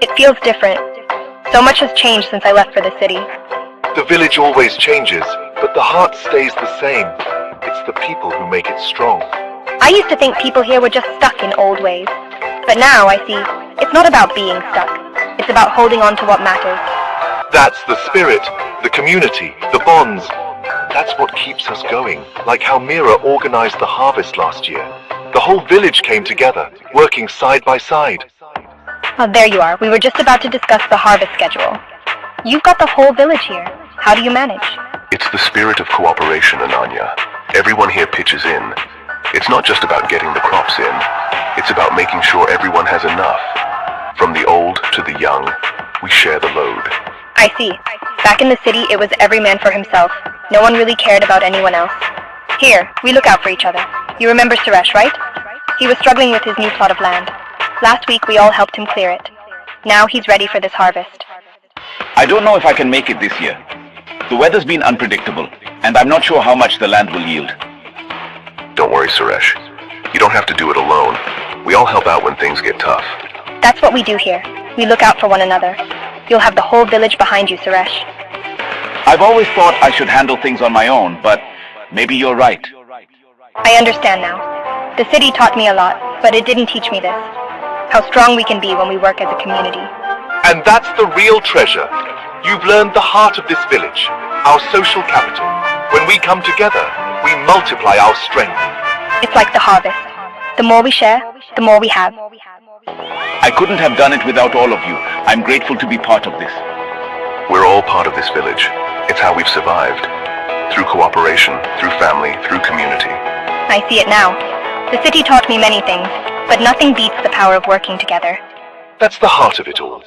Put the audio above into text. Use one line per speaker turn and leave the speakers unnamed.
It feels different. So much has changed since I left for the city.
The village always changes, but the heart stays the same. It's the people who make it strong.
I used to think people here were just stuck in old ways. But now I see it's not about being stuck. It's about holding on to what matters.
That's the spirit, the community, the bonds. That's what keeps us going, like how Mira organized the harvest last year. The whole village came together, working side by side.
Oh, there you are. We were just about to discuss the harvest schedule. You've got the whole village here. How do you manage?
It's the spirit of cooperation, Ananya. Everyone here pitches in. It's not just about getting the crops in. It's about making sure everyone has enough. From the old to the young, we share the load.
I see. Back in the city, it was every man for himself. No one really cared about anyone else. Here, we look out for each other. You remember Suresh, right? He was struggling with his new plot of land. Last week, we all helped him clear it. Now he's ready for this harvest.
I don't know if I can make it this year. The weather's been unpredictable, and I'm not sure how much the land will yield.
Don't worry, Suresh. You don't have to do it alone. We all help out when things get tough.
That's what we do here. We look out for one another. You'll have the whole village behind you, Suresh.
I've always thought I should handle things on my own, but maybe you're right.
I understand now. The city taught me a lot, but it didn't teach me this. How strong we can be when we work as a community.
And that's the real treasure. You've learned the heart of this village, our social capital. When we come together, we multiply our strength.
It's like the harvest. The more we share, the more we have.
I couldn't have done it without all of you. I'm grateful to be part of this.
We're all part of this village. It's how we've survived. Through cooperation, through family, through community.
I see it now. The city taught me many things, but nothing beats the power of working together.
That's the heart of it all.